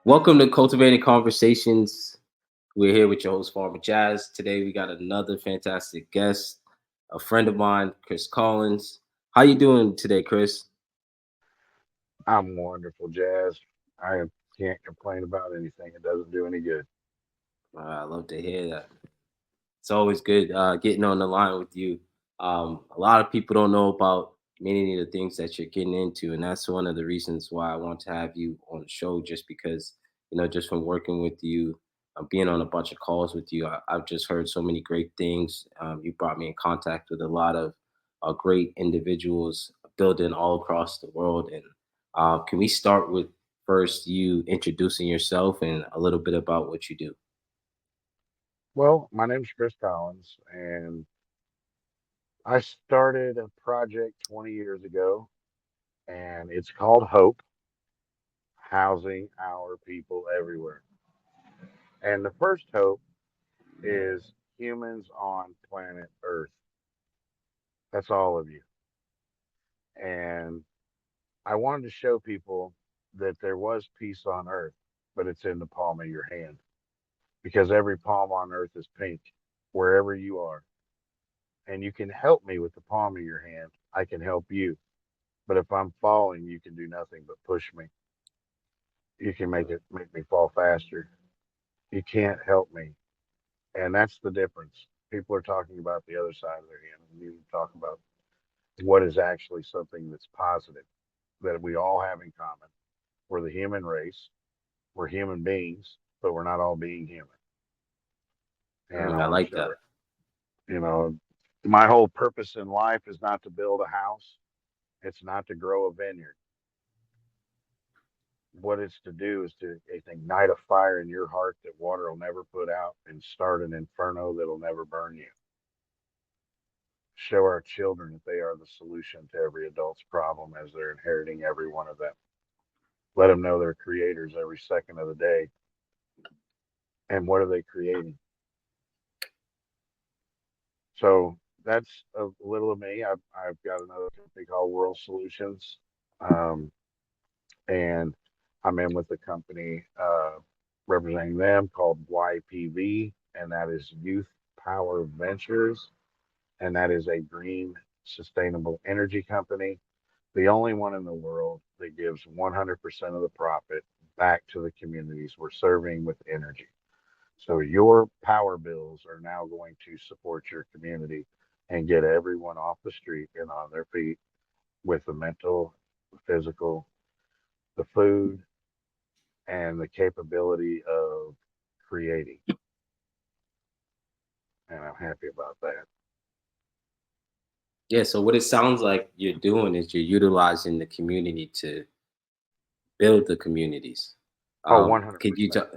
Welcome to Cultivating Conversations. We're here with your host, Farmer Jazz. Today we got another fantastic guest, a friend of mine, Chris Collins. How you doing today, Chris? I'm wonderful, Jazz. I can't complain about anything. It doesn't do any good. I love to hear that. It's always good getting on the line with you. A lot of people don't know about many of the things that you're getting into, and that's one of the reasons why I want to have you on the show. Just because just from working with you, being on a bunch of calls with you, I've just heard so many great things. You brought me in contact with a lot of great individuals building all across the world. And can we start with first you introducing yourself and a little bit about what you do? Well, my name's Chris Collins, and I started a project 20 years ago, and it's called Hope, Housing Our People Everywhere. And the first hope is humans on planet Earth. That's all of you. And I wanted to show people that there was peace on Earth, but it's in the palm of your hand because every palm on Earth is pink, wherever you are. And you can help me with the palm of your hand. I can help you. But if I'm falling, you can do nothing but push me. You can make me fall faster. You can't help me. And that's the difference. People are talking about the other side of their hand. We need to talk about what is actually something that's positive that we all have in common. We're the human race. We're human beings, but we're not all being human. And I I want to like show that. it. You know, my whole purpose in life is not to build a house. It's not to grow a vineyard. What it's to do is to ignite a fire in your heart that water will never put out and start an inferno that'll never burn you. Show our children that they are the solution to every adult's problem as they're inheriting every one of them. Let them know they're creators every second of the day. And what are they creating? So that's a little of me. I've got another company called World Solutions. Um, and I'm in with a company representing them called YPV, and that is Youth Power Ventures, and that is a green sustainable energy company, the only one in the world that gives 100% of the profit back to the communities we're serving with energy. So your power bills are now going to support your community and get everyone off the street and on their feet with the mental, physical, the food, and the capability of creating. And I'm happy about that. Yeah, so what it sounds like you're doing is you're utilizing the community to build the communities. Oh, Could you 100%. talk?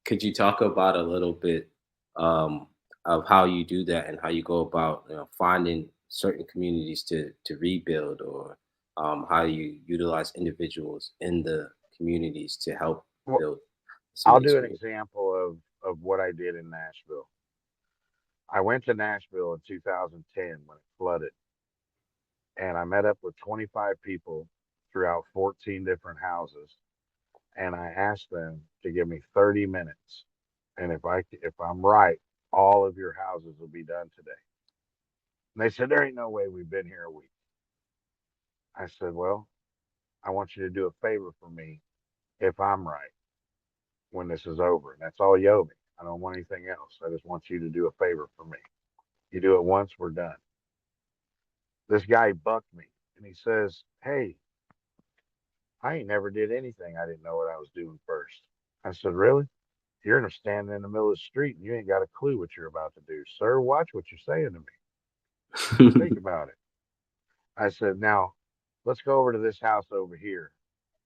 Could you talk about a little bit um, of how you do that and how you go about finding certain communities to rebuild, or how you utilize individuals in the communities to help Well, build some I'll of these do an communities? example of what I did in Nashville. I went to Nashville in 2010 when it flooded, and I met up with 25 people throughout 14 different houses, and I asked them to give me 30 minutes, and if I'm right, all of your houses will be done today. And they said there ain't no way, we've been here a week. I said, well, I want you to do a favor for me if I'm right when this is over, and that's all you owe me. I don't want anything else. I just want you to do a favor for me. You do it once, we're done. This guy bucked me, and he says, hey, I ain't never did anything. I didn't know what I was doing first. I said, really? You're standing in the middle of the street and you ain't got a clue what you're about to do. Sir, watch what you're saying to me. Think about it. I said, now let's go over to this house over here.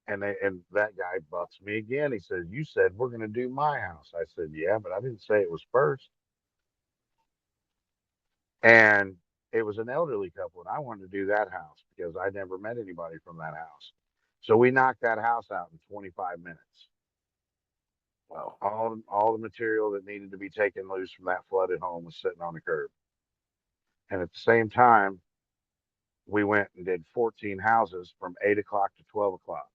And that guy bucks me again. He says, you said we're going to do my house. I said, yeah, but I didn't say it was first. And it was an elderly couple, and I wanted to do that house because I never met anybody from that house. So we knocked that house out in 25 minutes. Wow. All the material that needed to be taken loose from that flooded home was sitting on the curb. And at the same time, we went and did 14 houses from 8 o'clock to 12 o'clock.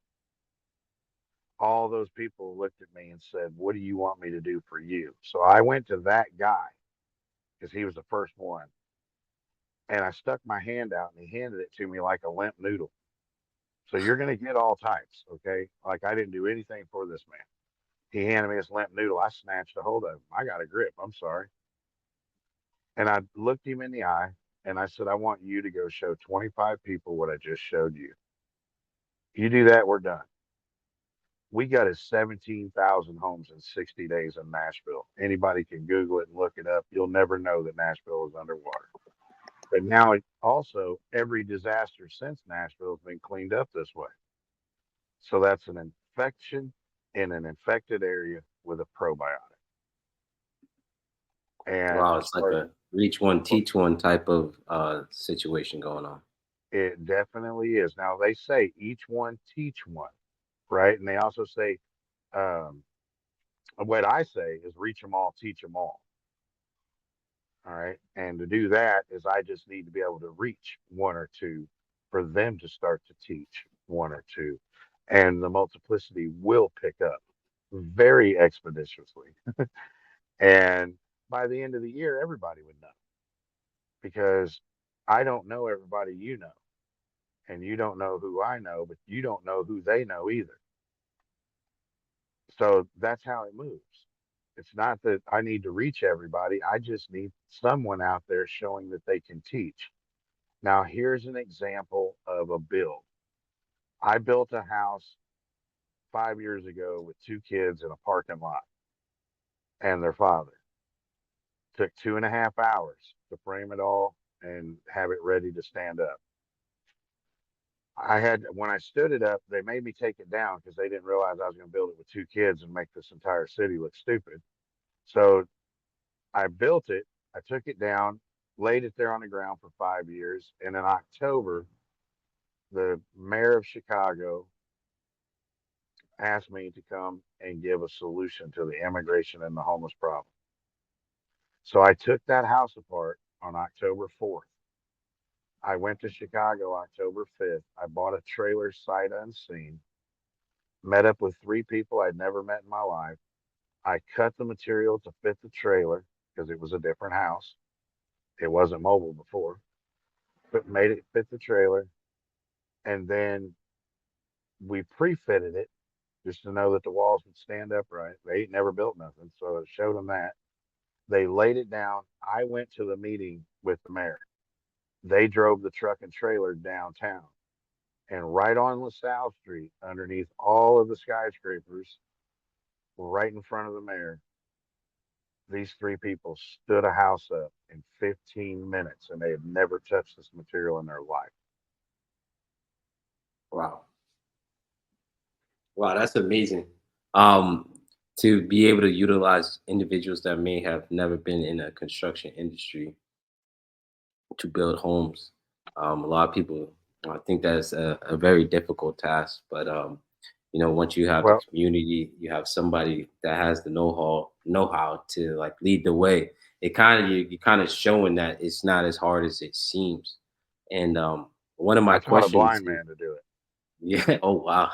all those people looked at me and said, "What do you want me to do for you?" So I went to that guy because he was the first one, and I stuck my hand out and he handed it to me like a limp noodle. So you're going to get all types, okay? Like I didn't do anything for this man. He handed me this limp noodle. I snatched a hold of him. I got a grip. I'm sorry. And I looked him in the eye and I said, "I want you to go show 25 people what I just showed you. You do that, we're done." We got us 17,000 homes in 60 days in Nashville. Anybody can Google it and look it up. You'll never know that Nashville is underwater. But now, also, every disaster since Nashville has been cleaned up this way. So that's an infection in an infected area with a probiotic. And Wow, as it's like far as a reach one, teach one type of situation going on. it definitely is. Now, they say each one teach one, right? And they also say, um, what I say is reach them all, teach them all. All right. And to do that is I just need to be able to reach one or two for them to start to teach one or two. And the multiplicity will pick up very expeditiously. And by the end of the year, everybody would know because I don't know everybody you know. And you don't know who I know, but you don't know who they know either. So that's how it moves. It's not that I need to reach everybody. I just need someone out there showing that they can teach. Now, here's an example of a build. I built a house 5 years ago with two kids in a parking lot and their father. Took 2.5 hours to frame it all and have it ready to stand up. I had, when I stood it up, they made me take it down because they didn't realize I was going to build it with two kids and make this entire city look stupid. So I built it, I took it down, laid it there on the ground for 5 years. And in October, the mayor of Chicago asked me to come and give a solution to the immigration and the homeless problem. So I took that house apart on October 4th. I went to Chicago October 5th. I bought a trailer sight unseen, met up with three people I'd never met in my life. I cut the material to fit the trailer because it was a different house. It wasn't mobile before, but made it fit the trailer. And then we pre fitted it just to know that the walls would stand upright. They ain't never built nothing. So I showed them that. They laid it down. I went to the meeting with the mayor. They drove the truck and trailer downtown. And right on LaSalle Street, underneath all of the skyscrapers, right in front of the mayor, these three people stood a house up in 15 minutes and they had never touched this material in their life. Wow. Wow, that's amazing. Um, to be able to utilize individuals that may have never been in a construction industry to build homes. A lot of people, I think that's a very difficult task, but once you have the Well, community, you have somebody that has the know-how to like lead the way. It kind of you kind of showing that it's not as hard as it seems. And one of my I taught a questions blind is, man to do it. yeah, oh wow.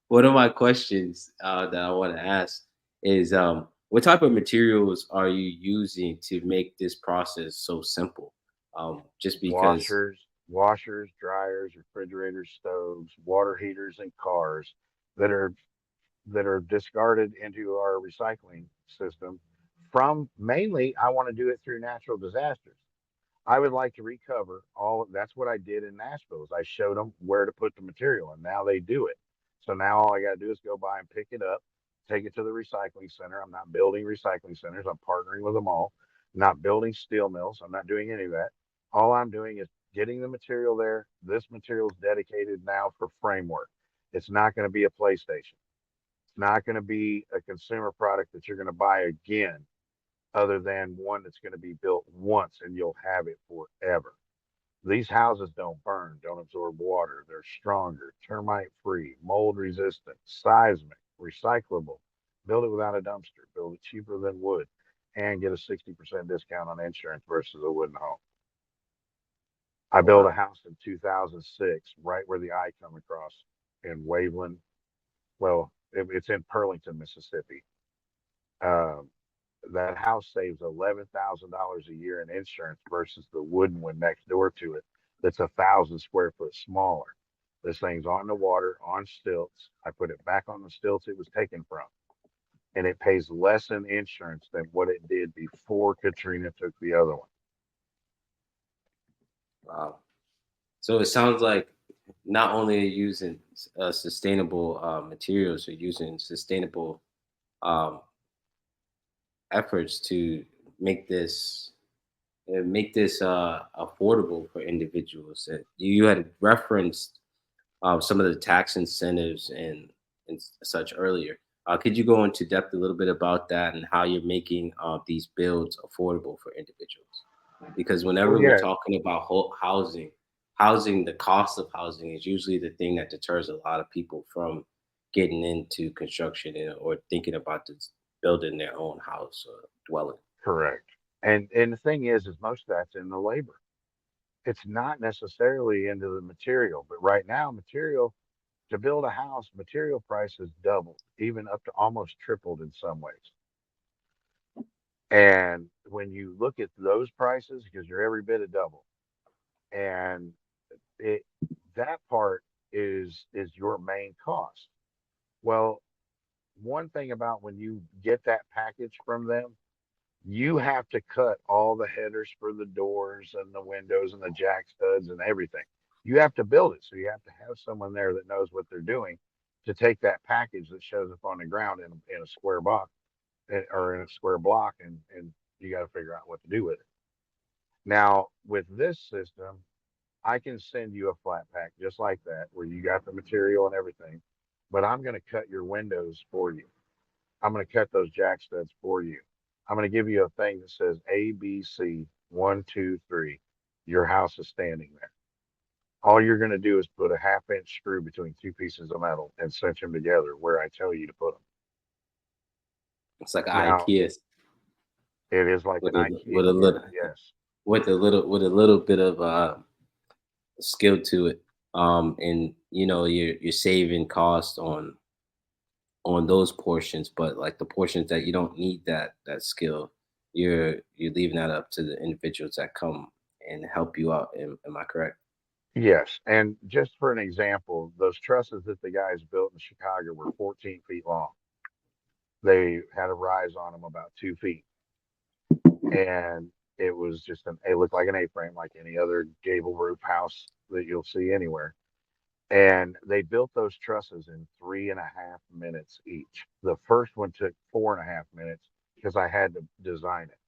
One of my questions that I want to ask is, what type of materials are you using to make this process so simple? Just because, Washers, dryers, refrigerators, stoves, water heaters, and cars that are discarded into our recycling system from mainly I want to do it through natural disasters. I would like to recover all. That's what I did in Nashville. Is I showed them where to put the material, and now they do it. So now all I got to do is go by and pick it up, take it to the recycling center. I'm not building recycling centers. I'm partnering with them all. I'm not building steel mills. I'm not doing any of that. All I'm doing is getting the material there. This material is dedicated now for framework. It's not going to be a PlayStation. It's not going to be a consumer product that you're going to buy again other than one that's going to be built once and you'll have it forever. These houses don't burn, don't absorb water. They're stronger, termite free, mold resistant, seismic, recyclable. Build it without a dumpster. Build it cheaper than wood and get a 60% discount on insurance versus a wooden home. I built a wow, house in 2006 right where the I come across in Waveland. Well, It's in Pearlington, Mississippi. Um, that house saves $11,000 a year in insurance versus the wooden one next door to it that's 1,000 square foot smaller. This thing's on the water on stilts. I put it back on the stilts it was taken from, and it pays less in insurance than what it did before Katrina took the other one. Wow. So it sounds like not only are you using sustainable materials, you're using sustainable um, efforts to make this make this affordable for individuals. You had referenced some of the tax incentives and such earlier. Could you go into depth a little bit about that and how you're making these builds affordable for individuals? Because Oh whenever we're yeah, talking about housing, the cost of housing is usually the thing that deters a lot of people from getting into construction or thinking about this, building their own house or dwelling. correct. And the thing is most of that's in the labor. It's not necessarily into the material, but right now, material to build a house, material prices doubled, even up to almost tripled in some ways. And when you look at those prices, because you're every bit of double, and it that part is your main cost. Well, one thing about when you get that package from them, you have to cut all the headers for the doors and the windows and the jack studs and everything. You have to build it. So you have to have someone there that knows what they're doing to take that package that shows up on the ground in a square box or in a square block, and you got to figure out what to do with it. Now, with this system, I can send you a flat pack just like that where you got the material and everything, but I'm going to cut your windows for you. I'm going to cut those jack studs for you. I'm going to give you a thing that says ABC 1, 2, 3. Your house is standing there. All you're going to do is put a half-inch screw between two pieces of metal and cinch them together where I tell you to put them. It's like Now, IKEA it is like an with IKEA unit, yes. with a little bit of skill to it. And you're saving cost on those portions, but like the portions that you don't need that skill, you're leaving that up to the individuals that come and help you out. Am I correct? Yes. And just for an example, those trusses that the guys built in Chicago were 14 feet long. They had a rise on them about 2 feet. And it was just it looked like an A-frame, like any other gable roof house that you'll see anywhere. And they built those trusses in 3.5 minutes each. The first one took 4.5 minutes because I had to design it.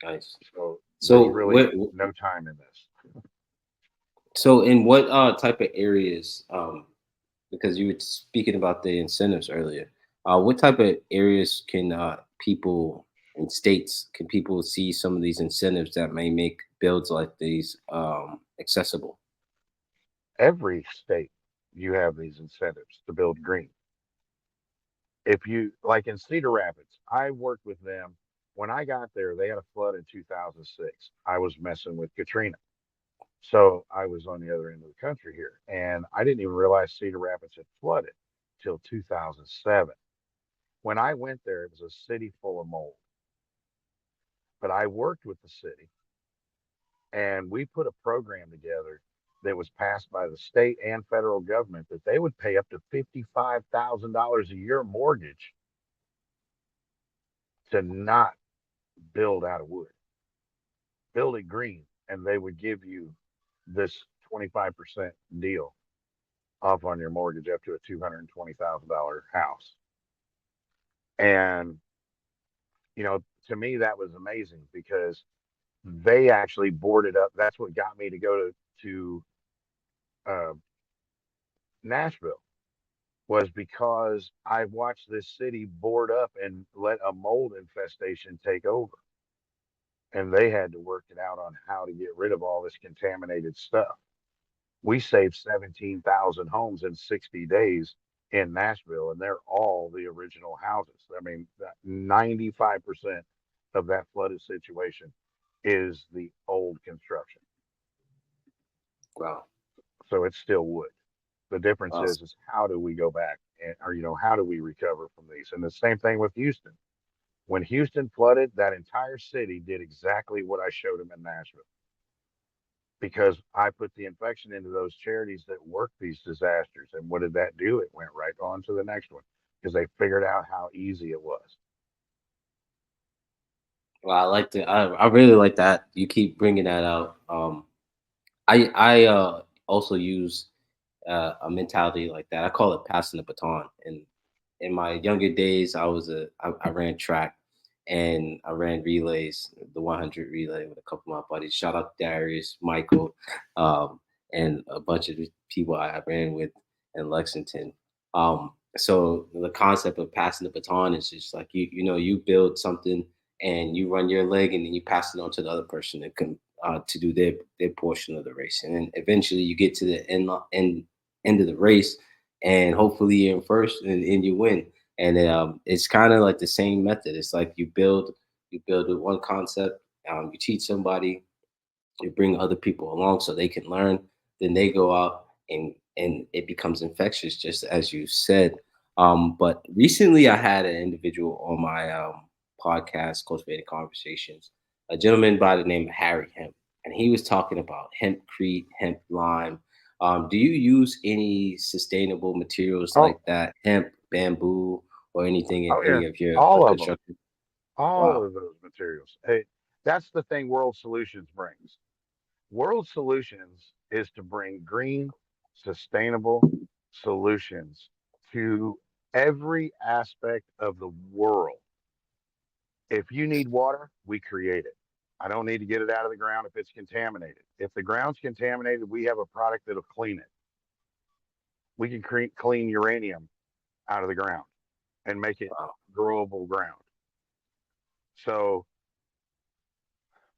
Nice. So there's So really what? no time in this. So in what type of areas? Because you were speaking about the incentives earlier. What type of areas can people in states can people see some of these incentives that may make builds like these accessible? Every state, you have these incentives to build green. If you like in Cedar Rapids, I worked with them. When I got there, they had a flood in 2006. I was messing with Katrina. So I was on the other end of the country here, and I didn't even realize Cedar Rapids had flooded till 2007. When I went there, it was a city full of mold. But I worked with the city, and we put a program together that was passed by the state and federal government that they would pay up to $55,000 a year mortgage to not build out of wood, build it green, and they would give you this 25% deal off on your mortgage up to a $220,000 house. And, to me, that was amazing because they actually boarded up. That's what got me to go to uh, Nashville was because I watched this city board up and let a mold infestation take over. And they had to work it out on how to get rid of all this contaminated stuff. We saved 17,000 homes in 60 days in Nashville, and they're all the original houses. I mean, 95% of that flooded situation is the old construction. Wow. So it's still wood. The difference Awesome. is how do we go back and, or how do we recover from these? And the same thing with Houston. When Houston flooded, that entire city did exactly what I showed them in Nashville because I put the infection into those charities that work these disasters. And what did that do? It went right on to the next one because they figured out how easy it was. Well, I like to. I really like that. You keep bringing that out. I also use a mentality like that. I call it passing the baton. And in my younger days, I ran track and I ran relays, the 100 relay with a couple of my buddies. Shout out Darius, Michael, um, and a bunch of the people I ran with in Lexington. So the concept of passing the baton is just like you build something and you run your leg and then you pass it on to the other person that can to do their portion of the race, and then eventually you get to the end of the race, and hopefully you're in first and you win. And it's kind of like the same method. It's like you build with one concept, you teach somebody, you bring other people along so they can learn, then they go out and it becomes infectious, just as you said. But recently I had an individual on my podcast, Cultivating Conversations, a gentleman by the name of Harry Hemp, and he was talking about hempcrete, hemp lime. Do you use any sustainable materials Oh, like that, hemp, bamboo, or anything in oh yeah, any of your all of them, construction? all Wow. of those materials. Hey, that's the thing World Solutions brings. World Solutions is to bring green, sustainable solutions to every aspect of the world. If you need water, we create it. I don't need to get it out of the ground if it's contaminated. If the ground's contaminated, we have a product that'll clean it. We can clean uranium out of the ground and make it Wow. growable ground. So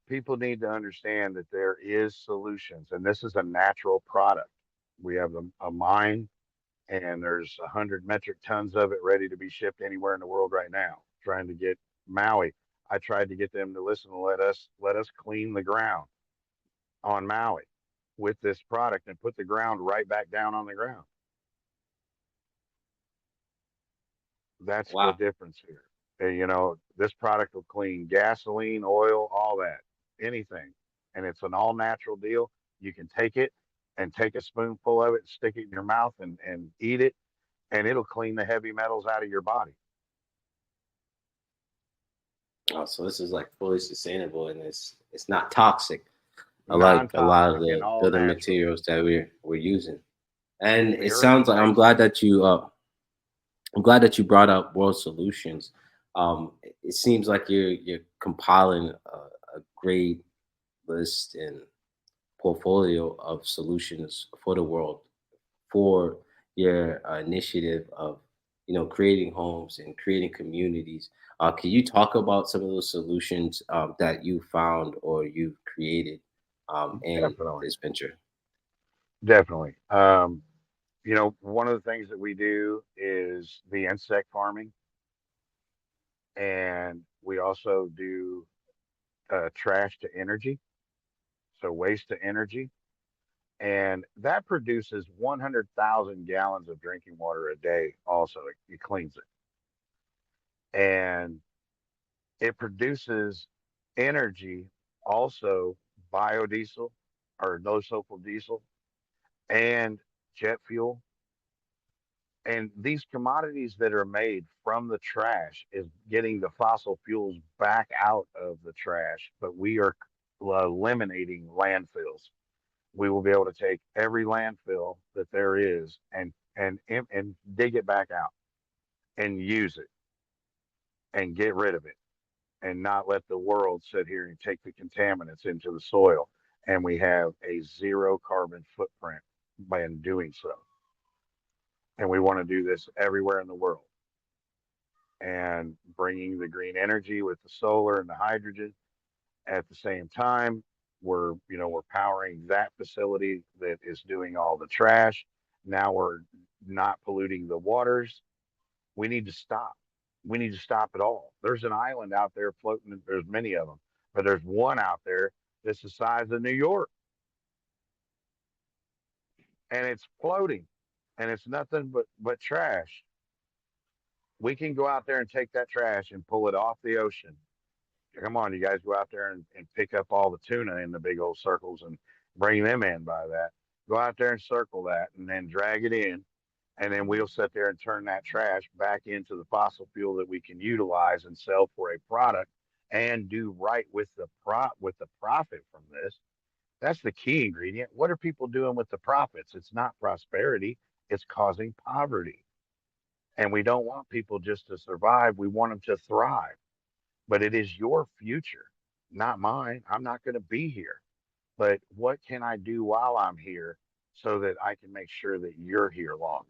people need to understand that there is solutions, and this is a natural product. We have a mine, and there's 100 metric tons of it ready to be shipped anywhere in the world right now. Trying to get Maui. I tried to get them to listen and let us clean the ground on Maui with this product and put the ground right back down on the ground. That's the Wow. difference here. And, this product will clean gasoline, oil, all that, anything. And it's an all natural deal. You can take it and take a spoonful of it, stick it in your mouth and eat it, and it'll clean the heavy metals out of your body. Oh, so this is like fully sustainable and it's not toxic. I like Non a lot of toxic and the all building natural. materials that we're using. And The it earth sounds like takes it. I'm glad that you brought up World Solutions. It seems like you're compiling a great list and portfolio of solutions for the world for your initiative of creating homes and creating communities. Can you talk about some of those solutions that you found or you've created in Definitely. this venture? Definitely. One of the things that we do is the insect farming, and we also do trash to energy, so waste to energy, and that produces 100,000 gallons of drinking water a day. Also, it cleans it, and it produces energy, also biodiesel or low sulfur diesel and jet fuel. And these commodities that are made from the trash is getting the fossil fuels back out of the trash, but we are eliminating landfills. We will be able to take every landfill that there is and dig it back out and use it and get rid of it and not let the world sit here and take the contaminants into the soil. And we have a zero carbon footprint by doing so. And we want to do this everywhere in the world, and bringing the green energy with the solar and the hydrogen at the same time. We're powering that facility that is doing all the trash. Now we're not polluting the waters. We need to stop. We need to stop it all. There's an island out there floating. There's many of them, but there's one out there that's the size of New York, and it's floating. and it's nothing but trash. We can go out there and take that trash and pull it off the ocean. Come on, you guys go out there and pick up all the tuna in the big old circles and bring them in by that. Go out there and circle that and then drag it in. And then we'll sit there and turn that trash back into the fossil fuel that we can utilize and sell for a product and do right with the profit from this. That's the key ingredient. What are people doing with the profits? It's not prosperity, it's causing poverty. And we don't want people just to survive, we want them to thrive. But it is your future, not mine. I'm not going to be here. But what can I do while I'm here so that I can make sure that you're here longer?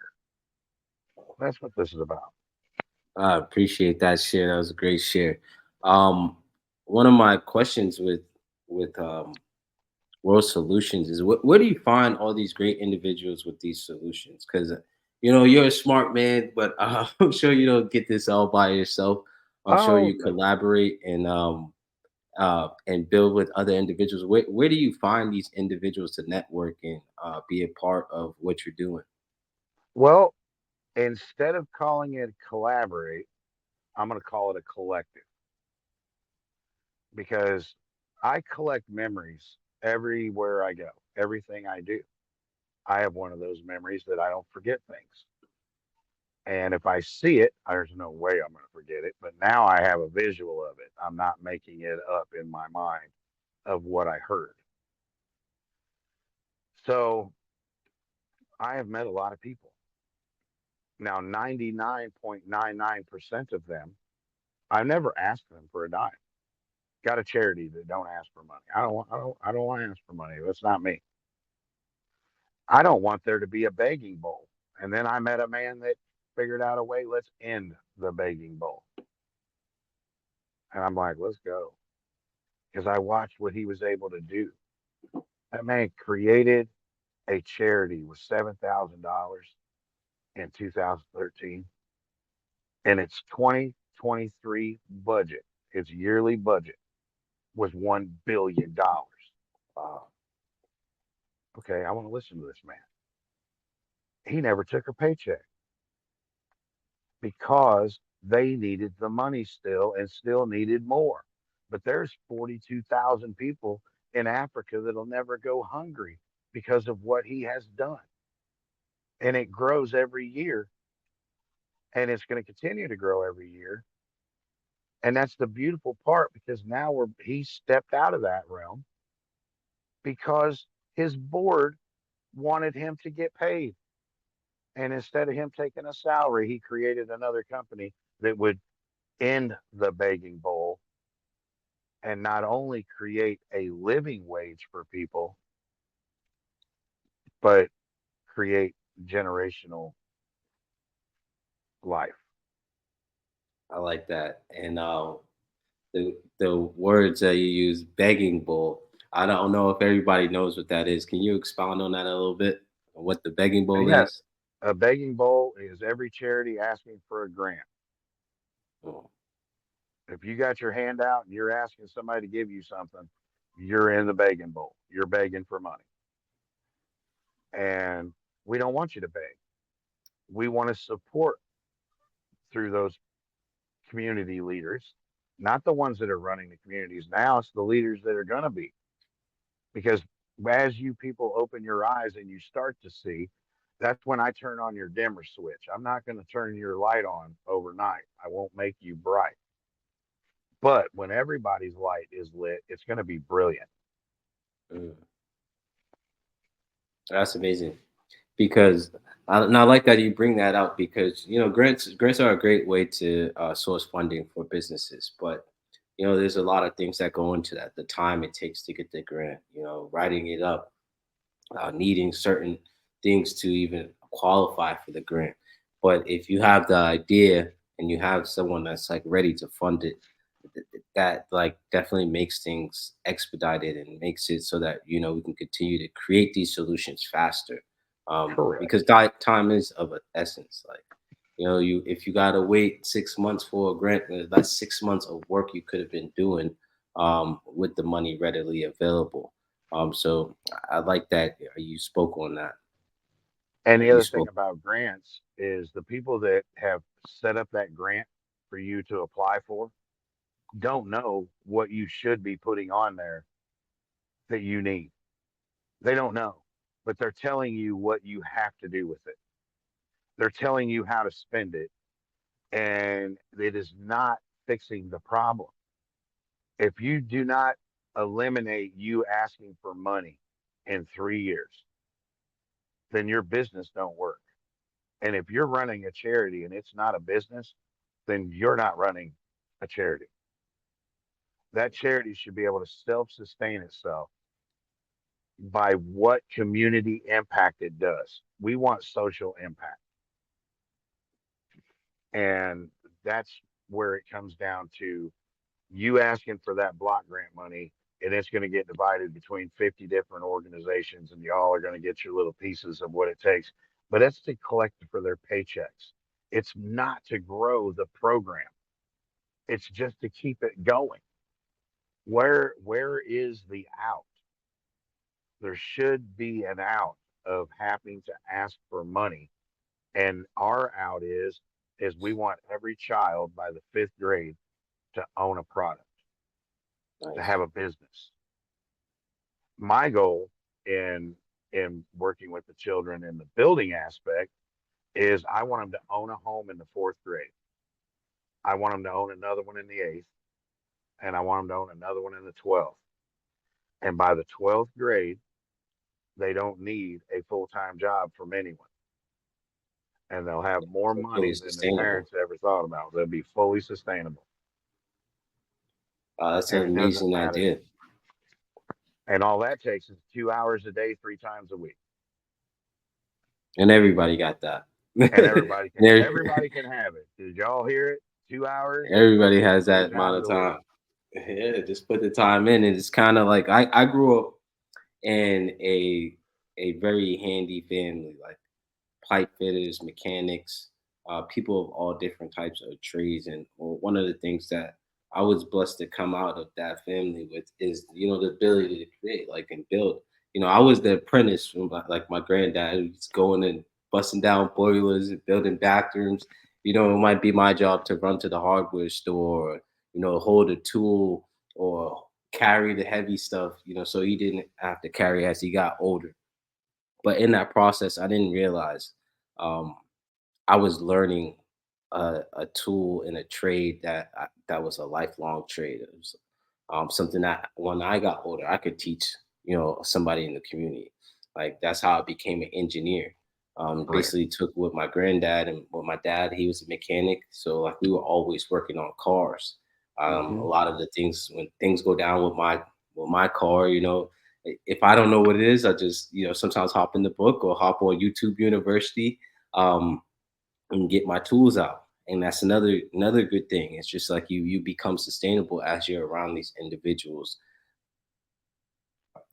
That's what this is about. I appreciate that share. That was a great share. Um, One of my questions with World Solutions is where do you find all these great individuals with these solutions? Because you're a smart man, but I'm sure you don't get this all by yourself. I'm sure Oh, you no. collaborate and build with other individuals. Where do you find these individuals to network and be a part of what you're doing? Well, instead of calling it collaborate, I'm going to call it a collective because I collect memories everywhere I go, everything I do. I have one of those memories that I don't forget things. And if I see it, there's no way I'm going to forget it. But now I have a visual of it. I'm not making it up in my mind of what I heard. So I have met a lot of people. Now, 99.99% of them, I've never asked them for a dime. Got a charity that don't ask for money. I don't want to ask for money. That's not me. I don't want there to be a begging bowl. And then I met a man that figured out a way, let's end the begging bowl. And I'm like, let's go. Because I watched what he was able to do. That man created a charity with $7,000 in 2013, and its 2023 budget, its yearly budget, was $1 billion. Wow. Okay, I want to listen to this man. He never took a paycheck because they needed the money still and still needed more. But there's 42,000 people in Africa that'll never go hungry because of what he has done. And it grows every year, and it's going to continue to grow every year. And that's the beautiful part because now he stepped out of that realm because his board wanted him to get paid. And instead of him taking a salary, he created another company that would end the begging bowl and not only create a living wage for people, but create generational life. I like that. And the words that you use, begging bowl. I don't know if everybody knows what that is. Can you expound on that a little bit? What the begging bowl Yeah, is? a begging bowl is every charity asking for a grant. Oh, If you got your hand out and you're asking somebody to give you something, you're in the begging bowl. You're begging for money. And we don't want you to beg. We want to support through those community leaders, not the ones that are running the communities now, it's the leaders that are going to be. Because as you people open your eyes and you start to see, that's when I turn on your dimmer switch. I'm not going to turn your light on overnight. I won't make you bright. But when everybody's light is lit, it's going to be brilliant. mm, that's amazing. Because and I like that you bring that out because grants are a great way to source funding for businesses, but there's a lot of things that go into that. The time it takes to get the grant, writing it up, needing certain things to even qualify for the grant. But if you have the idea and you have someone that's like ready to fund it, that like definitely makes things expedited and makes it so that we can continue to create these solutions faster. Correct. Because time is of an essence. Like you if you gotta wait 6 months for a grant, that's 6 months of work you could have been doing with the money readily available. So I like that you spoke on that. And the You other thing spoke. about grants is the people that have set up that grant for you to apply for don't know what you should be putting on there that you need. They don't know, but they're telling you what you have to do with it. They're telling you how to spend it, and it is not fixing the problem. If you do not eliminate you asking for money in 3 years, then your business don't work. And if you're running a charity and it's not a business, then you're not running a charity. That charity should be able to self-sustain itself by what community impact it does. We want social impact. And that's where it comes down to you asking for that block grant money, and it's going to get divided between 50 different organizations, and y'all are going to get your little pieces of what it takes. But it's to collect for their paychecks. It's not to grow the program. It's just to keep it going. Where is the out? There should be an out of having to ask for money. And our out is we want every child by the fifth grade to own a product, to Nice. have a business. My goal in working with the children in the building aspect is I want them to own a home in the fourth grade. I want them to own another one in the eighth, and I want them to own another one in the 12th. And by the 12th grade, they don't need a full-time job from anyone, and they'll have more Fully money than their sustainable. parents ever thought about. They'll be fully sustainable, That's and an it doesn't amazing matter. idea. And all that takes is 2 hours a day, 3 times a week, And everybody got that. and And everybody can have it. Did y'all hear it? 2 hours, everybody has three that amount times of a week. time. Yeah, just put the time in. And it's kind of like I grew up in a very handy family, like pipe fitters, mechanics, people of all different types of trades. And one of the things that I was blessed to come out of that family with is, the ability to create, like, and build. I was the apprentice from like my granddad who's going and busting down boilers and building bathrooms. It might be my job to run to the hardware store, or, hold a tool or carry the heavy stuff, so he didn't have to carry as he got older. But in that process, I didn't realize um, I was learning a tool and a trade that was a lifelong trade. It was something that when I got older, I could teach, somebody in the community. Like that's how I became an engineer. Right. Basically took with my granddad and with my dad, he was a mechanic. So like we were always working on cars. A Hmm. lot of the things when things go down with my car, if I don't know what it is, I just, sometimes hop in the book or hop on YouTube University. Um, and get my tools out. And that's another good thing. It's just like you become sustainable as you're around these individuals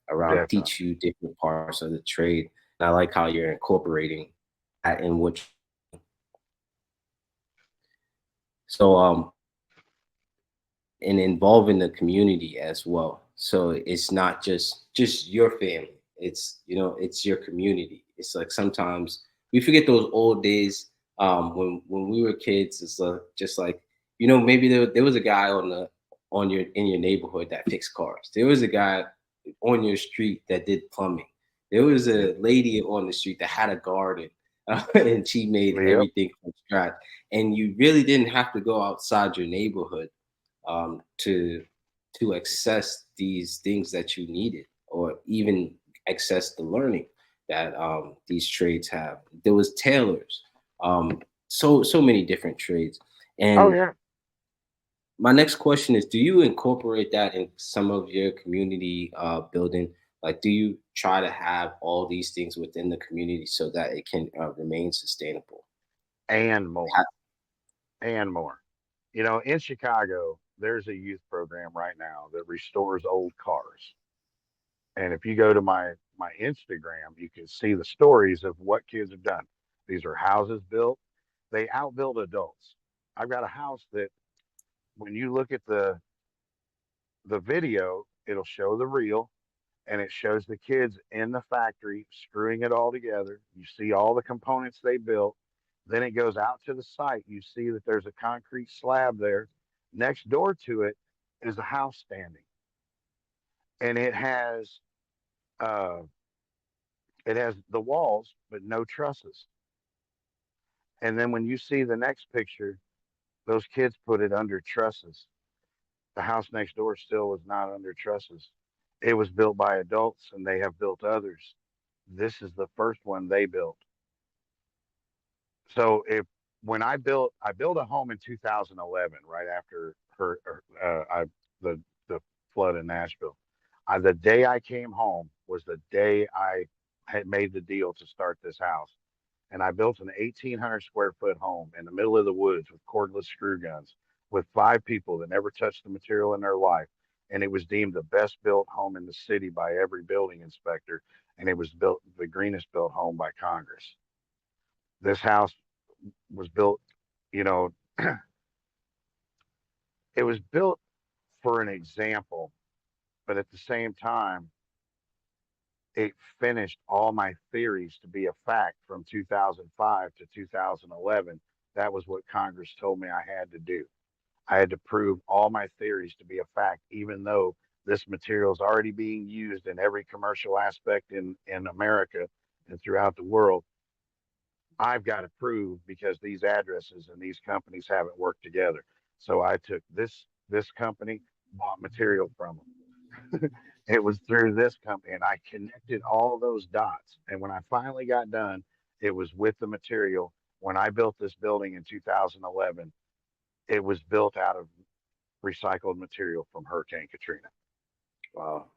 around Definitely. teach you different parts of the trade. And I like how you're incorporating that in what so and involving the community as well. So it's not just your family. It's your community. It's like sometimes we forget those old days when we were kids. It's just like maybe there was a guy on your in your neighborhood that fixed cars. There was a guy on your street that did plumbing. There was Yep. a lady on the street that had a garden. And she made Yep. everything from scratch. And you really didn't have to go outside your neighborhood to access these things that you needed, or even access the learning that these trades have. There was tailors, so many different trades. Oh And yeah. my next question is: do you incorporate that in some of your community building? Like, do you try to have all these things within the community so that it can remain sustainable? And more. And more. In Chicago, there's a youth program right now that restores old cars. And if you go to my Instagram, you can see the stories of what kids have done. These are houses built. They outbuild adults. I've got a house that when you look at the video, it'll show the reel, and it shows the kids in the factory screwing it all together. You see all the components they built. Then it goes out to the site. You see that there's a concrete slab there. Next door to it is a house standing, and uh, it has the walls but no trusses. And then when you see the next picture, those kids put it under trusses. The house next door still was not under trusses. It was built by adults, and they have built others. This is the first one they built. So if when I built a home in 2011, right after the the flood in Nashville. The day I came home was the day I had made the deal to start this house, and I built an 1,800 square foot home in the middle of the woods with cordless screw guns, with 5 people that never touched the material in their life, and it was deemed the best built home in the city by every building inspector, and it was built the greenest built home by Congress. This house was built, you know, it was built for an example, but at the same time, it finished all my theories to be a fact from 2005 to 2011. That was what Congress told me I had to do. I had to prove all my theories to be a fact, even though this material is already being used in every commercial aspect in America and throughout the world. I've got to prove because these addresses and these companies haven't worked together. So I took this company, bought material from them. It was through this company, and I connected all those dots. And when I finally got done, it was with the material. When I built this building in 2011, it was built out of recycled material from Hurricane Katrina. Wow.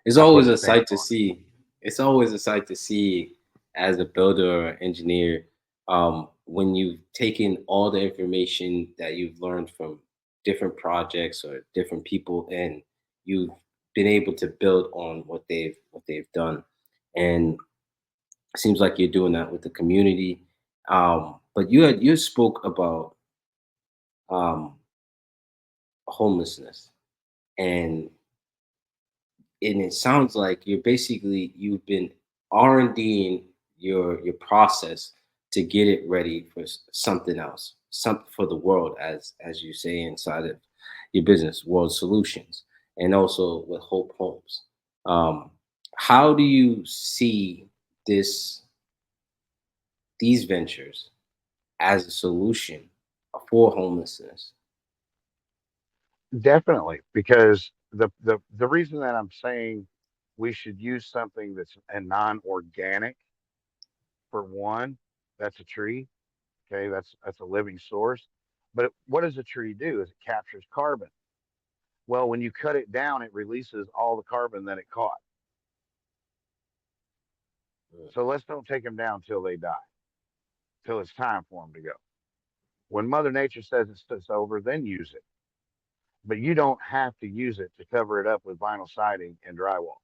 It's I put always a a sight stamp to on see. It's always a sight to see as a builder or engineer, when you've taken all the information that you've learned from different projects or different people, and you've been able to build on what they've done. And it seems like you're doing that with the community. But you spoke about um, homelessness, and it sounds like you've been R&Ding your process to get it ready for something else, something for the world, as you say inside of your business, World Solutions, and also with Hope Homes. Um, how do you see this these ventures as a solution for homelessness? definitely because the reason that I'm saying we should use something that's a non-organic for one, that's a tree. Okay, that's a living source. But what does a tree do? Is it captures carbon. Well, when you cut it down, it releases all the carbon that it caught. Mm. So let's don't take them down till they die, till it's time for them to go. When Mother Nature says it's over, then use it. But you don't have to use it to cover it up with vinyl siding and drywall.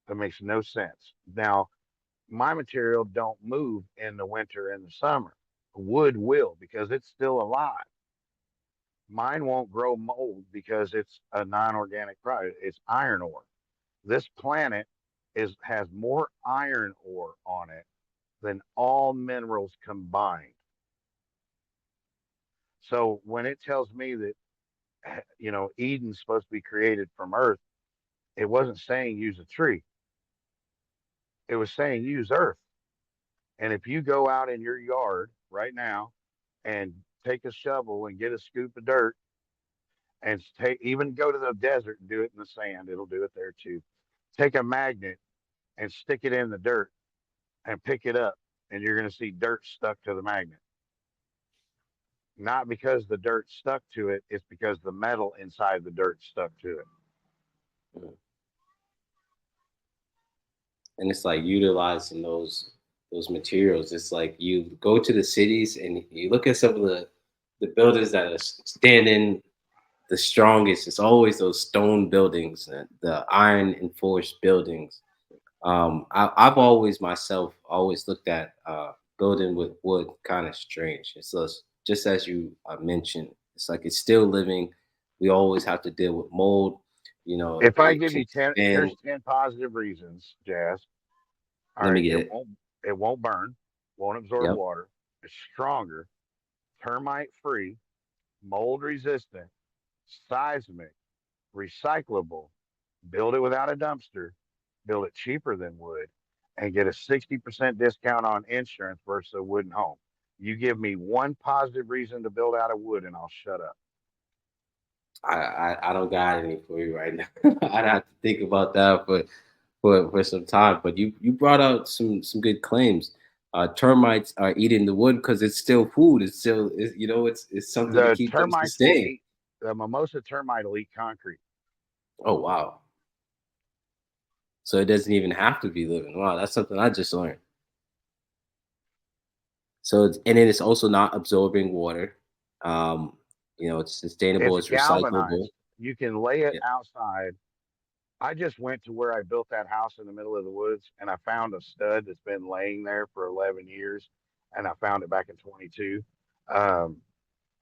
That makes no sense. Now, my material don't move in the winter and the summer. Wood will because it's still alive. Mine won't grow mold because it's a non-organic product. It's iron ore. This planet has more iron ore on it than all minerals combined. So when it tells me that Eden's supposed to be created from Earth, it wasn't saying use a tree. It was saying use Earth. And if you go out in your yard right now and take a shovel and get a scoop of dirt and even go to the desert and do it in the sand, it'll do it there too. Take a magnet and stick it in the dirt and pick it up, and you're going to see dirt stuck to the magnet. Not because the dirt stuck to it, it's because the metal inside the dirt stuck to it. Mm. And it's like utilizing those materials. It's like you go to the cities and you look at some of the buildings that are standing the strongest. It's always those stone buildings, the iron enforced buildings. I've always myself always looked at building with wood kind of strange. It's just as you mentioned. It's like it's still living. We always have to deal with mold. If I it give can you 10, expand. here's 10 positive reasons, Jazz. All Let me right, get it. it won't burn, won't absorb Yep. water. It's stronger, termite free, mold resistant, seismic, recyclable. Build it without a dumpster. Build it cheaper than wood, and get a 60% discount on insurance versus a wooden home. You give me one positive reason to build out of wood, and I'll shut up. I don't got any for you right now. I'd have to think about that for some time. But you brought out some good claims. Termites are eating the wood because it's still food. It's something to The keep them termites will sustained. eat the mimosa termite will eat concrete. Oh wow! So it doesn't even have to be living. Wow, that's something I just learned. So and then it's also not absorbing water. Um, it's sustainable. It's It's recyclable. galvanized. You can lay it Yeah. outside. I just went to where I built that house in the middle of the woods, and I found a stud that's been laying there for 11 years, and I found it back in 22. Um,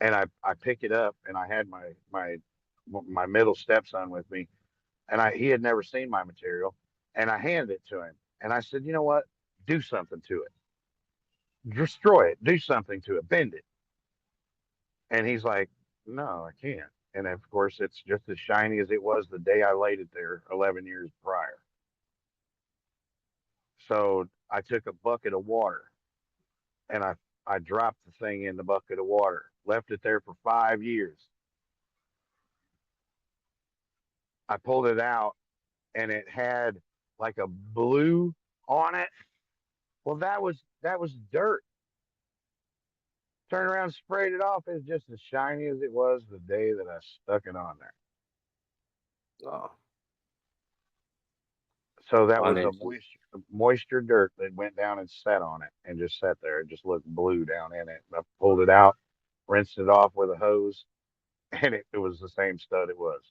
and I pick it up, and I had my middle stepson with me, and he had never seen my material, and I handed it to him, and I said, you know what? Do something to it, destroy it, do something to it, bend it. And he's like, no, I can't. And of course, it's just as shiny as it was the day I laid it there 11 years prior. So I took a bucket of water, and I dropped the thing in the bucket of water, left it there for 5 years. I pulled it out, and it had like a blue on it. Well, that was dirt. Turned around, sprayed it off. It's just as shiny as it was the day that I stuck it on there. Wow. So that was a Honestly. moisture dirt that went down and sat on it and just sat there. It just looked blue down in it. I pulled it out, rinsed it off with a hose, and it was the same stud it was.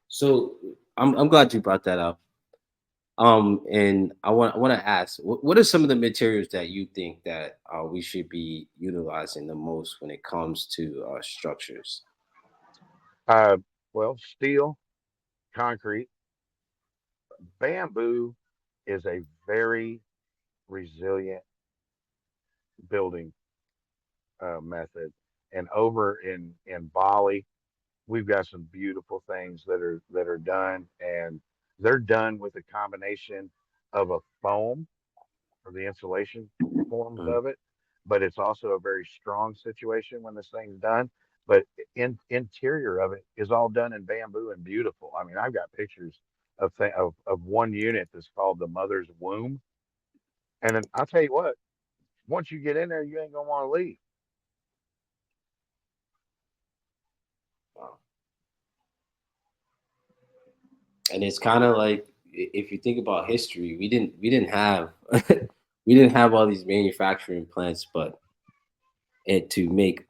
So I'm glad you brought that up. And I want to ask, what are some of the materials that you think that we should be utilizing the most when it comes to structures? Uh, well, steel, concrete, bamboo is a very resilient building method. And over in Bali, we've got some beautiful things that are done, and they're done with a combination of a foam for the insulation forms Mm. of it, but it's also a very strong situation when this thing's done. But interior of it is all done in bamboo and beautiful. I mean, I've got pictures of one unit that's called the mother's womb, and then I'll tell you what, once you get in there, you ain't gonna want to leave. Wow. And it's kind of like if you think about history, we didn't have we didn't have all these manufacturing plants, but it to make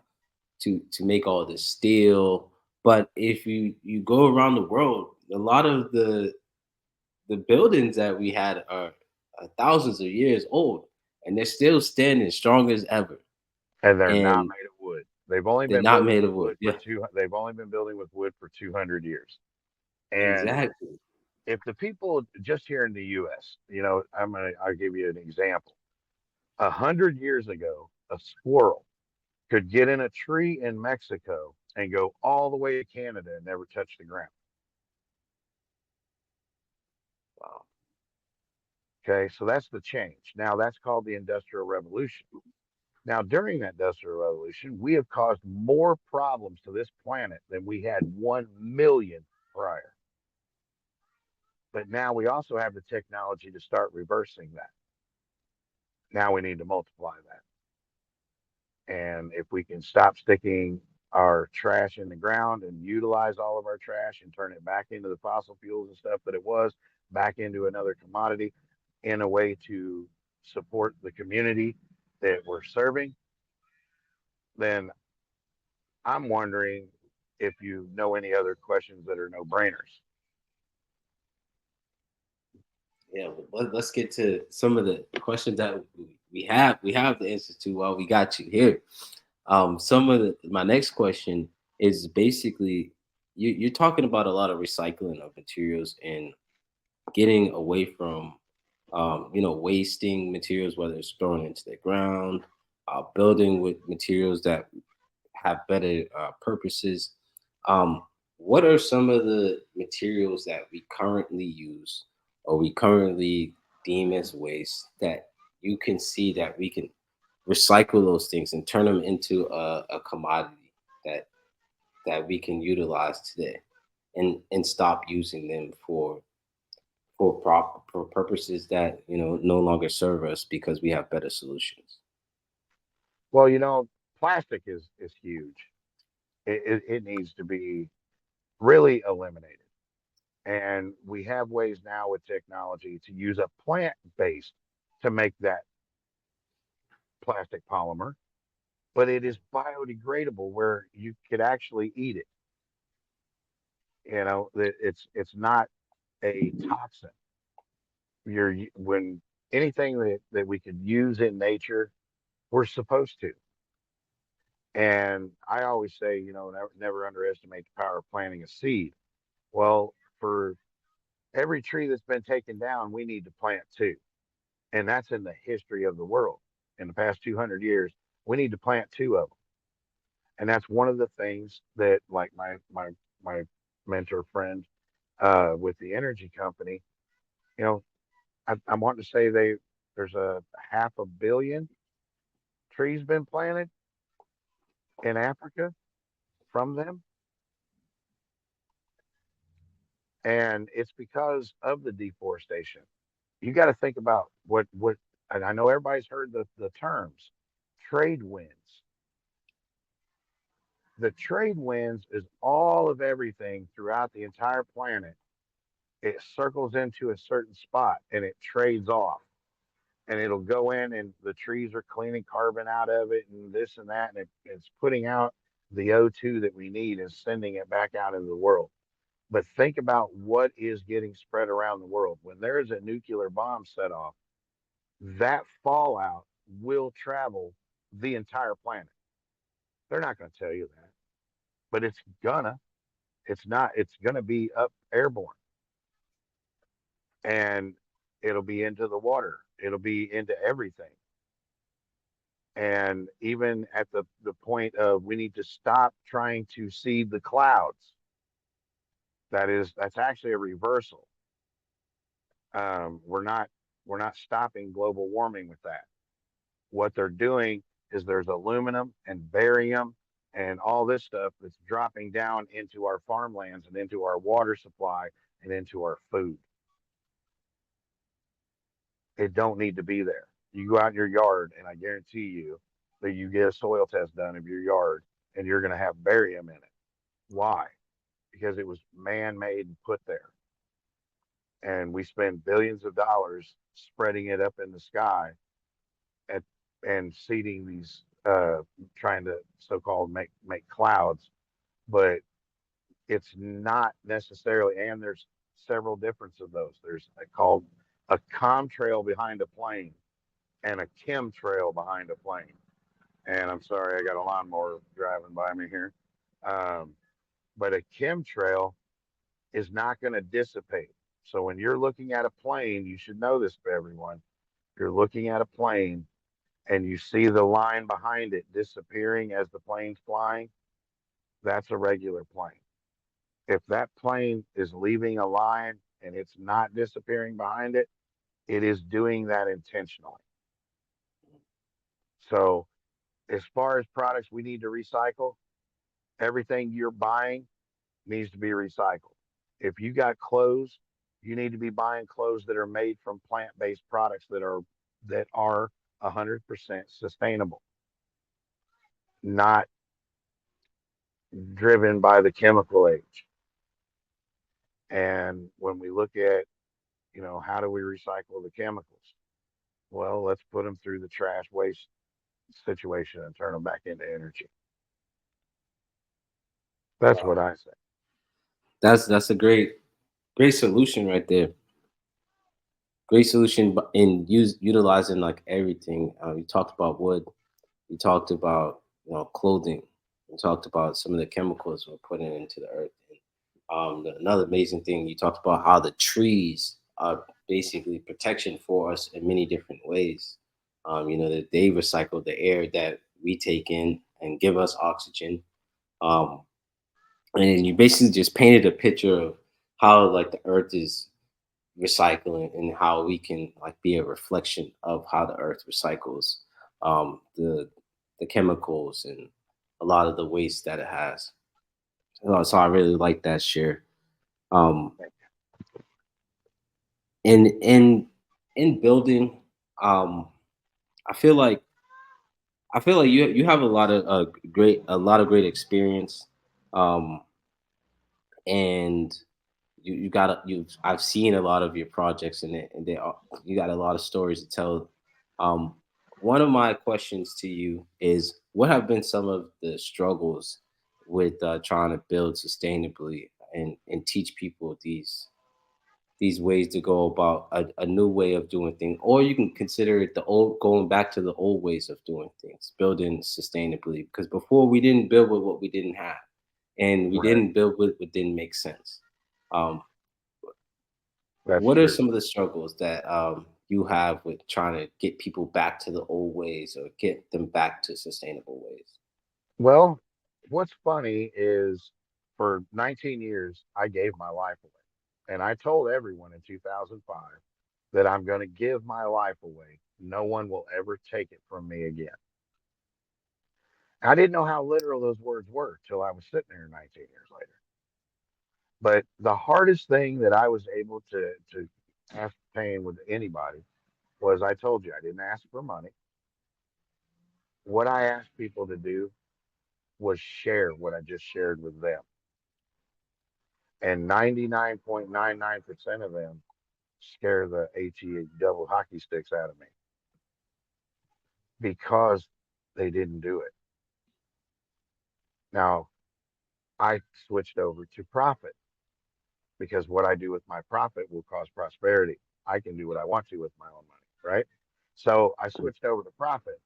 all this steel. But if you go around the world, a lot of the buildings that we had are thousands of years old, and they're still standing strong as ever. And they're not And made of wood. They've only they're been not building made with of wood. wood for Yeah, two. They've only been building with wood for 200 years. And exactly. if the people just here in the U.S., I'll give you an example. 100 years ago, a squirrel could get in a tree in Mexico and go all the way to Canada and never touch the ground. Wow. Okay, so that's the change. Now that's called the Industrial Revolution. Now, during that Industrial Revolution, we have caused more problems to this planet than we had 1 million prior. But now we also have the technology to start reversing that. Now we need to multiply that. And if we can stop sticking our trash in the ground and utilize all of our trash and turn it back into the fossil fuels and stuff that it was, back into another commodity in a way to support the community that we're serving, then I'm wondering if you know any other questions that are no brainers. Yeah, let's get to some of the questions that we have. We have the answers to while we got you here. Some of my next question is basically you're talking about a lot of recycling of materials and getting away from wasting materials, whether it's thrown into the ground, building with materials that have better purposes. Um, what are some of the materials that we currently use or we currently deem as waste that you can see that we can recycle those things and turn them into a commodity that we can utilize today and stop using them for purposes that no longer serve us because we have better solutions. Well, plastic is huge. It needs to be really eliminated. And we have ways now with technology to use a plant based to make that plastic polymer, but it is biodegradable where you could actually eat it. It's not a toxin. When anything that we could use in nature, we're supposed to. And I always say, never underestimate the power of planting a seed. Well, for every tree that's been taken down, we need to plant two. And that's in the history of the world. In the past 200 years, we need to plant two of them. And that's one of the things that, like my mentor friend with the energy company, you know, I'm wanting to say there's a 500 million trees been planted in Africa from them, and it's because of the deforestation. You got to think about what, and I know everybody's heard the terms trade winds. The trade winds is all of everything throughout the entire planet. It circles into a certain spot and it trades off, and it'll go in and the trees are cleaning carbon out of it and this and that, and it's putting out the O2 that we need and sending it back out into the world. But think about what is getting spread around the world. When there is a nuclear bomb set off, that fallout will travel the entire planet. They're not going to tell you that, but it's gonna. It's not. It's going to be up airborne, and it'll be into the water. It'll be into everything. And even at the point of we need to stop trying to see the clouds. That's actually a reversal. We're not stopping global warming with that. What they're doing is there's aluminum and barium and all this stuff that's dropping down into our farmlands and into our water supply and into our food. It don't need to be there. You go out in your yard, and I guarantee you that you get a soil test done of your yard, and you're going to have barium in it. Why? Because it was man-made and put there, and we spend billions of dollars spreading it up in the sky at, and seeding these, trying to so-called make clouds, but it's not necessarily. And there's several difference of those. There's called a contrail behind a plane and a chemtrail behind a plane. And I'm sorry, I got a lawnmower driving by me here. Um, but a chemtrail is not going to dissipate. So when you're looking at a plane, you should know this for everyone. You're looking at a plane and you see the line behind it disappearing as the plane's flying, that's a regular plane. If that plane is leaving a line and it's not disappearing behind it, it is doing that intentionally. So, as far as products we need to recycle, everything you're buying needs to be recycled. If you got clothes, you need to be buying clothes that are made from plant-based products that are 100% sustainable, not driven by the chemical age. And when we look at, how do we recycle the chemicals? Well, let's put them through the trash waste situation and turn them back into energy. That's what Wow, I say. that's a great solution right there. Great solution in utilizing like everything. You talked about wood. You talked about clothing. You talked about some of the chemicals we're putting into the earth. Another amazing thing you talked about how the trees are basically protection for us in many different ways. That they recycle the air that we take in and give us oxygen. Um, and you basically just painted a picture of how like the earth is recycling and how we can like be a reflection of how the earth recycles the chemicals and a lot of the waste that it has. So I really like that share. Um, in in building, um, I feel like you have a lot of great experience, um, and you got you I've seen a lot of your projects in it, and you got a lot of stories to tell. Um, One of my questions to you is, what have been some of the struggles with trying to build sustainably and teach people these ways to go about a new way of doing things, or you can consider it the old going back to the old ways of doing things, building sustainably, because before we didn't build with what we didn't have, and we Right. didn't build with what didn't make sense. um, That's what are true. some of the struggles that you have with trying to get people back to the old ways or get them back to sustainable ways? Well, what's funny is for 19 years, I gave my life away. And I told everyone in 2005 that I'm going to give my life away. No one will ever take it from me again. I didn't know how literal those words were till I was sitting there 19 years later. But the hardest thing that I was able to ascertain with anybody was I told you I didn't ask for money. What I asked people to do was share what I just shared with them. And 99.99% of them scare the HE double hockey sticks out of me because they didn't do it. Now, I switched over to profit because what I do with my profit will cause prosperity. I can do what I want to with my own money, right? So I switched over to profit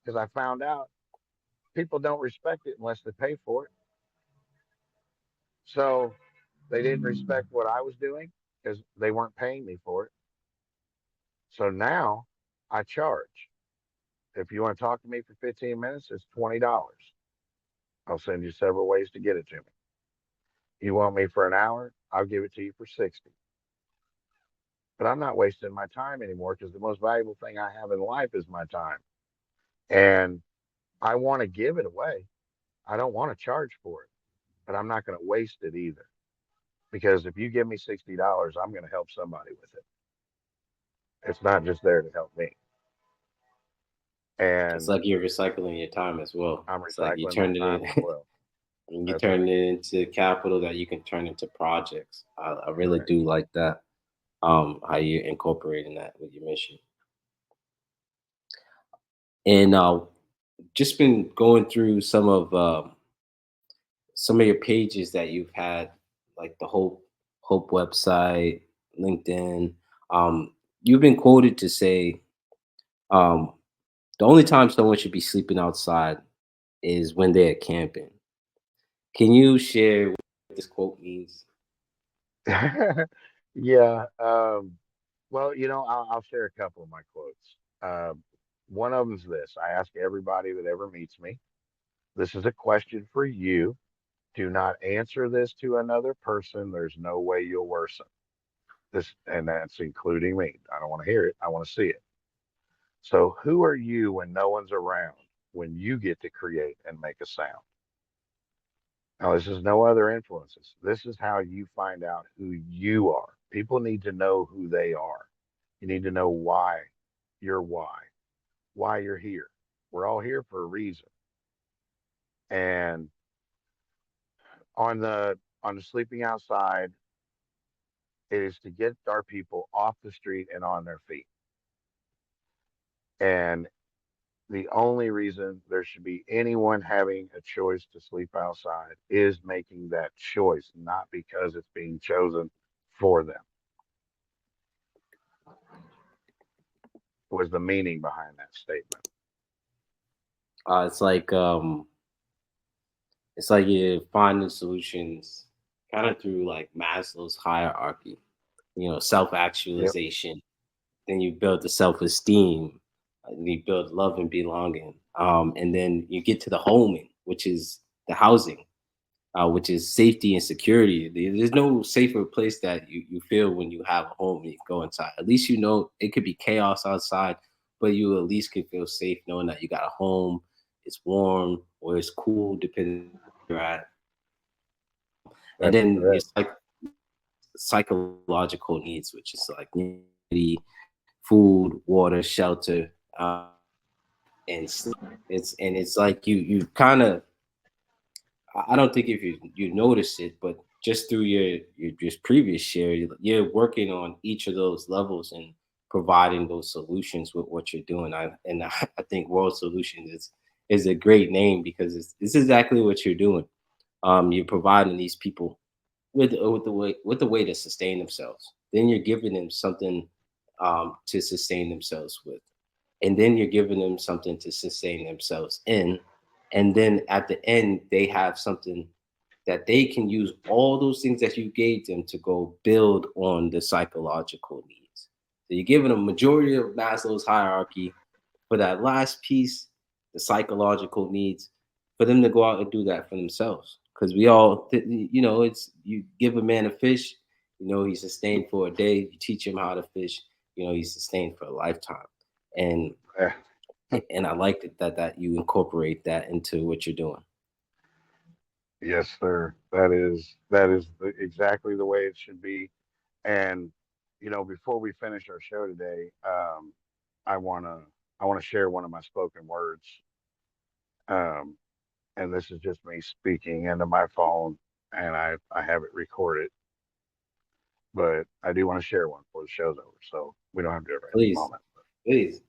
because I found out people don't respect it unless they pay for it. So they didn't respect what I was doing because they weren't paying me for it. So now I charge. If you want to talk to me for 15 minutes, it's $20. I'll send you several ways to get it to me. You want me for an hour? I'll give it to you for 60. But I'm not wasting my time anymore because the most valuable thing I have in life is my time. And I want to give it away. I don't want to charge for it, but I'm not going to waste it either. Because if you give me $60, I'm going to help somebody with it. It's not just there to help me. It's And like you're recycling your time as well. I'm It's like you recycling my turned it time in. as well. And you That's right. turn it into capital that you can turn into projects. I really Right. do like that. How you're incorporating that with your mission. And just been going through some of your pages that you've had, like the Hope website, LinkedIn. You've been quoted to say, um, the only time someone should be sleeping outside is when they're camping. Can you share what this quote means? Yeah. Well, I'll share a couple of my quotes. One of them's this: I ask everybody that ever meets me, this is a question for you. Do not answer this to another person. There's no way you'll worsen this, and that's including me. I don't want to hear it. I want to see it. So, who are you when no one's around, when you get to create and make a sound? Now, this is no other influences. This is how you find out who you are. People need to know who they are. You need to know why you're here. We're all here for a reason. And on the sleeping outside, it is to get our people off the street and on their feet. And the only reason there should be anyone having a choice to sleep outside is making that choice, not because it's being chosen for them. Was the meaning behind that statement. Uh, it's like um, it's like you're finding solutions kind of through like Maslow's hierarchy, self Yep. actualization. Then you build the self esteem, you build love and belonging. And then you get to the homing, which is the housing, which is safety and security. There's no safer place that you feel when you have a home and you go inside. At least you know it could be chaos outside, but you at least can feel safe knowing that you got a home, it's warm or it's cool, depending where you're at. And That's then correct. psychological needs, which is like the food, water, shelter, and sleep. It's like you kind of, I don't think if you notice it, but just through your just previous share, you're working on each of those levels and providing those solutions with what you're doing. I think World Solutions is a great name because it's exactly what you're doing. You're providing these people with the way to sustain themselves. Then you're giving them something to sustain themselves with, and then you're giving them something to sustain themselves in, and then at the end they have something that they can use all those things that you gave them to go build on the psychological needs. So you're giving a majority of Maslow's hierarchy for that last piece, the psychological needs, for them to go out and do that for themselves. Because we all, it's you give a man a fish, he's sustained for a day. You teach him how to fish, he's sustained for a lifetime. And Eh, and I like that you incorporate that into what you're doing. yes, sir. That is exactly the way it should be. And before we finish our show today, I wanna I wanna share one of my spoken words. Um, and this is just me speaking into my phone, and I have it recorded. But I do want to share one before the show's over, so we don't have to do it right this Please, moment. please,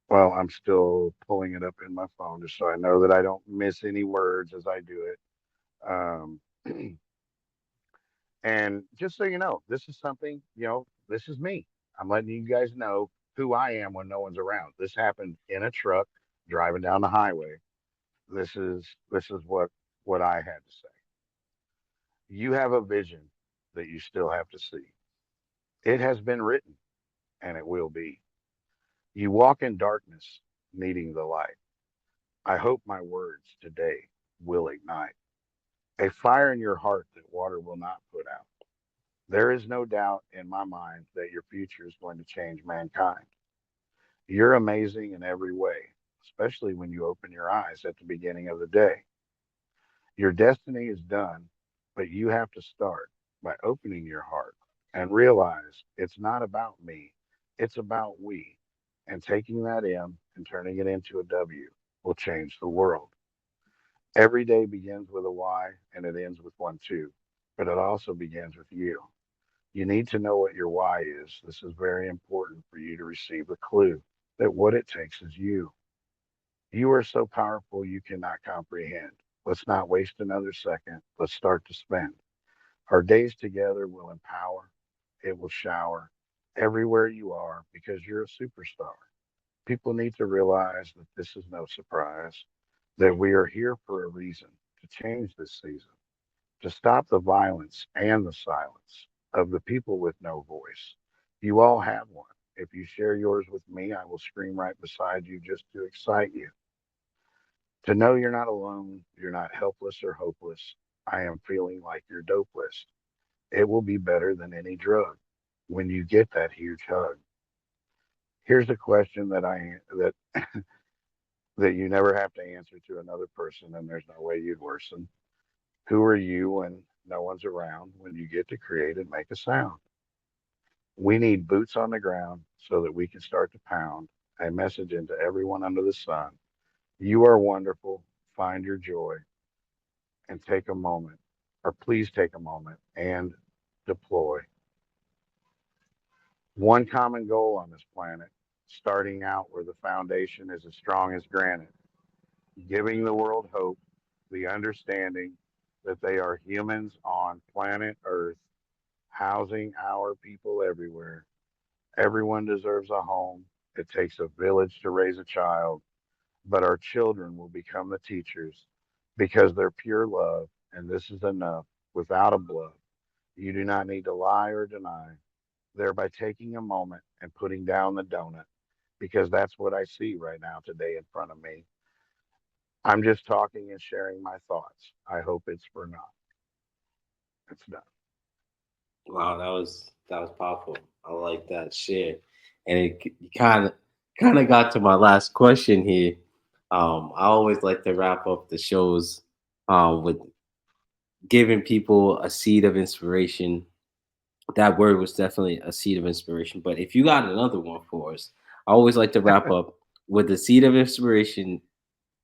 Well, I'm still pulling it up in my phone just so I know that I don't miss any words as I do it. Um, and just so you know, this is something, this is me. I'm letting you guys know who I am when no one's around. This happened in a truck driving down the highway. This is what I had to say. You have a vision that you still have to see. It has been written and it will be. You walk in darkness, needing the light. I hope my words today will ignite a fire in your heart that water will not put out. There is no doubt in my mind that your future is going to change mankind. You're amazing in every way, especially when you open your eyes at the beginning of the day. Your destiny is done, but you have to start by opening your heart and realize it's not about me, it's about we. And taking that M and turning it into a W will change the world. Every day begins with a Y and it ends with one too, but it also begins with you. You need to know what your why is. This is very important for you to receive the clue that what it takes is you. You are so powerful you cannot comprehend. Let's not waste another second. Let's start to spend. Our days together will empower, it will shower everywhere you are because you're a superstar. People need to realize that this is no surprise, that we are here for a reason to change this season, to stop the violence and the silence of the people with no voice. You all have one. If you share yours with me, I will scream right beside you just to excite you. To know you're not alone, you're not helpless or hopeless. I am feeling like your dope list. It will be better than any drug when you get that huge hug. Here's a question that you never have to answer to another person, and there's no way you'd worsen. Who are you when no one's around, when you get to create and make a sound? We need boots on the ground so that we can start to pound a message into everyone under the sun. You are wonderful. Find your joy and take a moment, or please take a moment and deploy. One common goal on this planet, starting out where the foundation is as strong as granite, giving the world hope, the understanding that they are humans on planet Earth, housing our people everywhere. Everyone deserves a home. It takes a village to raise a child, but our children will become the teachers because their pure love and this is enough, without a blood. You do not need to lie or deny, thereby taking a moment and putting down the donut, because that's what I see right now today in front of me. I'm just talking and sharing my thoughts. I hope it's for naught. It's done. Wow, that was powerful. I like that share, and it kind of got to my last question here. I always like to wrap up the shows with giving people a seed of inspiration. That word was definitely a seed of inspiration. But if you got another one for us, I always like to wrap up with a seed of inspiration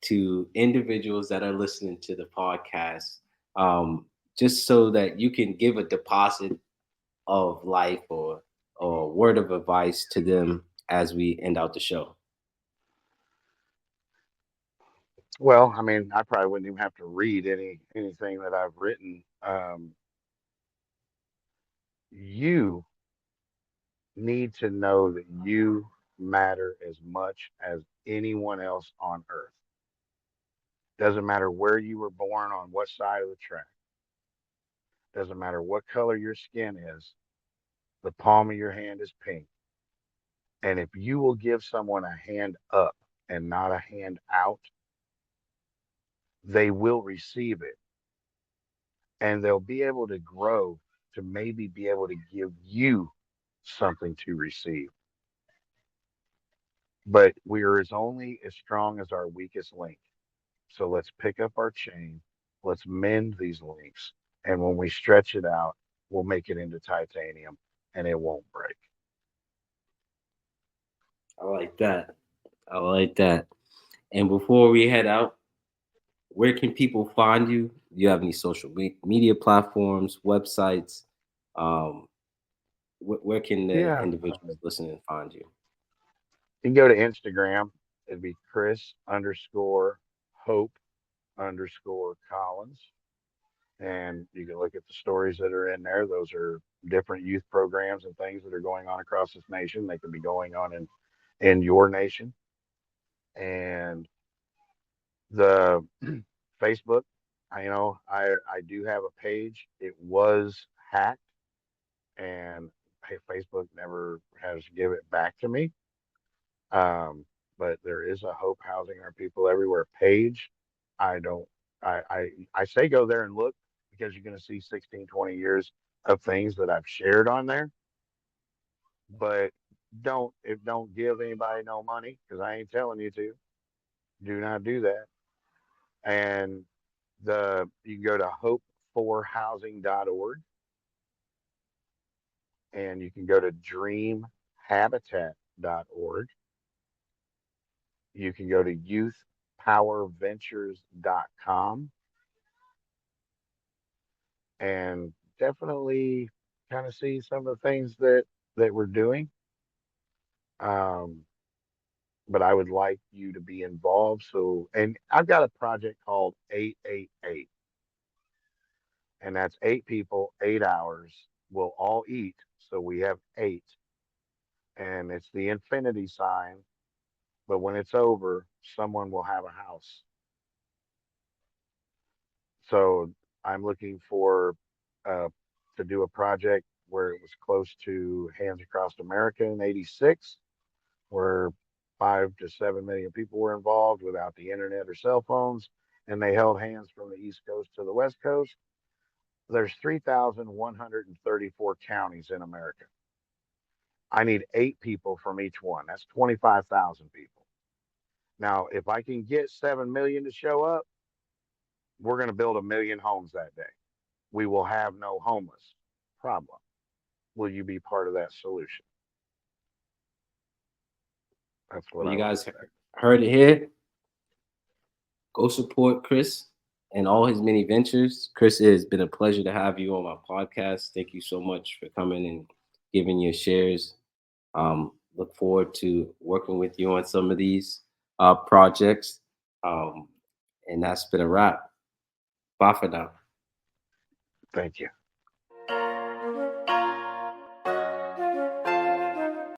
to individuals that are listening to the podcast, um, just so that you can give a deposit of life or word of advice to them as we end out the show. Well, I mean, I probably wouldn't even have to read anything that I've written. You need to know that you matter as much as anyone else on earth. Doesn't matter where you were born, on what side of the track. Doesn't matter what color your skin is. The palm of your hand is pink. And if you will give someone a hand up and not a hand out, they will receive it, and they'll be able to grow to maybe be able to give you something to receive. But we are as only as strong as our weakest link. So let's pick up our chain, let's mend these links, and when we stretch it out, we'll make it into titanium and it won't break. I like that. I like that. And before we head out, where can people find you? Do you have any social media platforms, websites? Um, where can the Yeah. individuals listening find you? You can go to Instagram. It'd be Chris underscore Hope underscore Collins. And you can look at the stories that are in there. Those are different youth programs and things that are going on across this nation. They could be going on in your nation. And the Facebook, I do have a page. It was hacked, and hey, Facebook never has give it back to me. Um, but there is a Hope Housing Our People Everywhere page. I don't, I say go there and look, because you're going to see 16, 20 years of things that I've shared on there. But don't give anybody no money, because I ain't telling you to. Do not do that. And you can go to hope4housing.org, and you can go to dreamhabitat.org. You can go to youthpowerventures.com, and definitely kind of see some of the things that we're doing. Um, but I would like you to be involved. So, and I've got a project called 888, and that's 8 people, 8 hours. We'll all eat, so we have eight, and it's the infinity sign. But when it's over, someone will have a house. So I'm looking for uh, to do a project where it was close to Hands Across America in '86, where 5 to 7 million people were involved without the internet or cell phones, and they held hands from the East Coast to the West Coast. There's 3,134 counties in America. I need 8 people from each one. That's 25,000 people. Now, if I can get 7 million to show up, we're going to build 1 million homes that day. We will have no homeless problem. Will you be part of that solution? That's what Well, I you like guys to say. heard it here. Go support Chris and all his many ventures. Chris, it has been a pleasure to have you on my podcast. Thank you so much for coming and giving your shares. Look forward to working with you on some of these projects. Um, and that's been a wrap. Bye for now. Thank you.